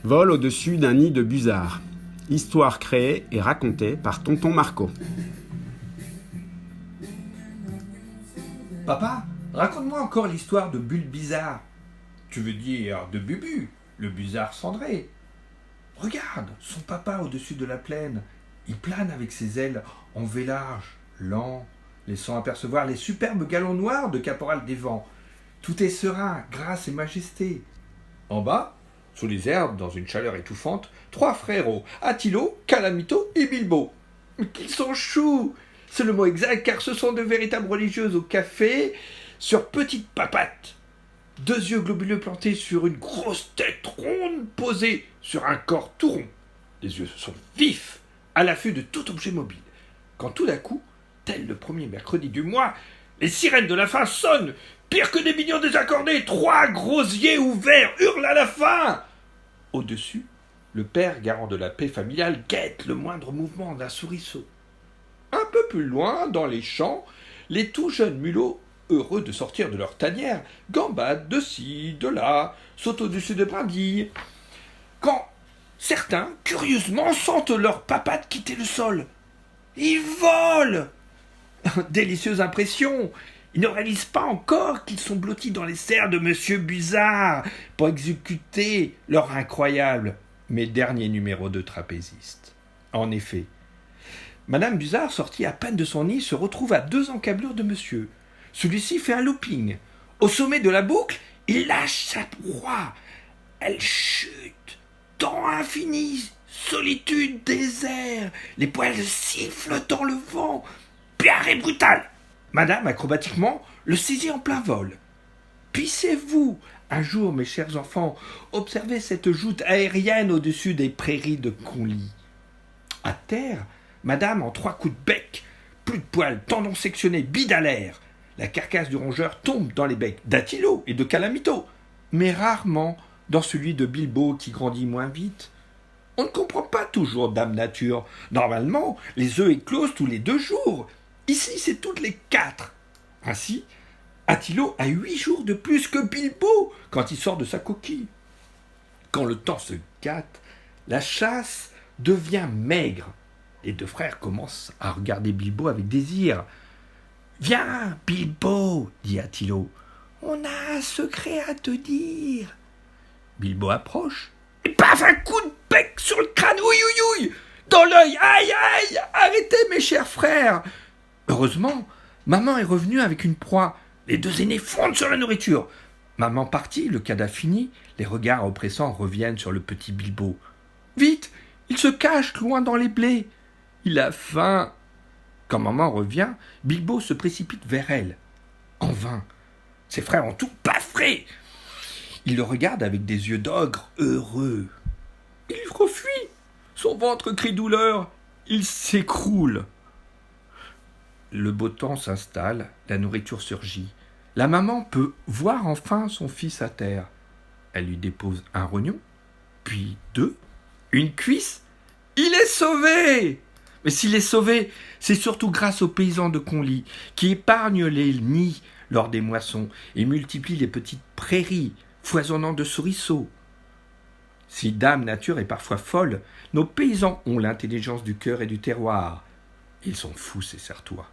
Vol au-dessus d'un nid de busards. Histoire créée et racontée par Tonton Marco. Papa, raconte-moi encore l'histoire de Bulbizarre. Tu veux dire de Bubu, le busard cendré. Regarde, son papa au-dessus de la plaine. Il plane avec ses ailes en V large, lent, laissant apercevoir les superbes galons noirs de Caporal des Vents. Tout est serein, grâce et majesté. En bas, sous les herbes, dans une chaleur étouffante, 3 frérots, Attilo, Calamito et Bilbo. Mais qu'ils sont choux! C'est le mot exact, car ce sont de véritables religieuses au café, sur petites papates. 2 yeux globuleux plantés sur une grosse tête ronde posée sur un corps tout rond. Les yeux sont vifs, à l'affût de tout objet mobile. Quand tout d'un coup, tel le premier mercredi du mois, les sirènes de la faim sonnent, pire que des mignons désaccordés, 3 gros ouverts hurlent à la fin. Au-dessus, le père, garant de la paix familiale, guette le moindre mouvement d'un souriceau. Un peu plus loin, dans les champs, les tout jeunes mulots, heureux de sortir de leur tanière, gambadent de ci, de là, sautent au-dessus des brindilles. Quand certains, curieusement, sentent leurs papates quitter le sol. Ils volent! Délicieuse impression! Ils ne réalisent pas encore qu'ils sont blottis dans les serres de Monsieur Busard pour exécuter leur incroyable mais dernier numéro de trapéziste. En effet, Madame Busard, sortie à peine de son nid, se retrouve à 2 encablures de monsieur. Celui-ci fait un looping. Au sommet de la boucle, il lâche sa proie. Elle chute. Temps infini, solitude, désert. Les poils sifflent dans le vent. Pierre et brutal. Madame, acrobatiquement, le saisit en plein vol. Puissez-vous, un jour, mes chers enfants, observer cette joute aérienne au-dessus des prairies de Conly. À terre, Madame, en 3 coups de bec, plus de poils, tendons sectionnés, bide à l'air. La carcasse du rongeur tombe dans les becs d'Attilo et de Calamito, mais rarement dans celui de Bilbo qui grandit moins vite. On ne comprend pas toujours Dame Nature. Normalement, les œufs éclosent tous les 2 jours. Ici, c'est toutes les 4. Ainsi, Attilo a 8 jours de plus que Bilbo quand il sort de sa coquille. Quand le temps se gâte, la chasse devient maigre. Les 2 frères commencent à regarder Bilbo avec désir. « Viens, Bilbo, dit Attilo. On a un secret à te dire. » Bilbo approche. Et paf, un coup de bec sur le crâne. Oui, oui, oui. Dans l'œil. Aïe, aïe. Arrêtez, mes chers frères. Heureusement, maman est revenue avec une proie. Les 2 aînés fondent sur la nourriture. Maman partie, le cadavre fini, les regards oppressants reviennent sur le petit Bilbo. Vite, il se cache loin dans les blés. Il a faim. Quand maman revient, Bilbo se précipite vers elle. En vain. Ses frères ont tout baffré. Il le regarde avec des yeux d'ogre heureux. Il refuit. Son ventre crie douleur. Il s'écroule. Le beau temps s'installe, la nourriture surgit. La maman peut voir enfin son fils à terre. Elle lui dépose un rognon, puis 2, une cuisse. Il est sauvé! Mais s'il est sauvé, c'est surtout grâce aux paysans de Conly qui épargnent les nids lors des moissons et multiplient les petites prairies foisonnant de souriceaux. Si Dame Nature est parfois folle, nos paysans ont l'intelligence du cœur et du terroir. Ils sont fous, ces Sartois.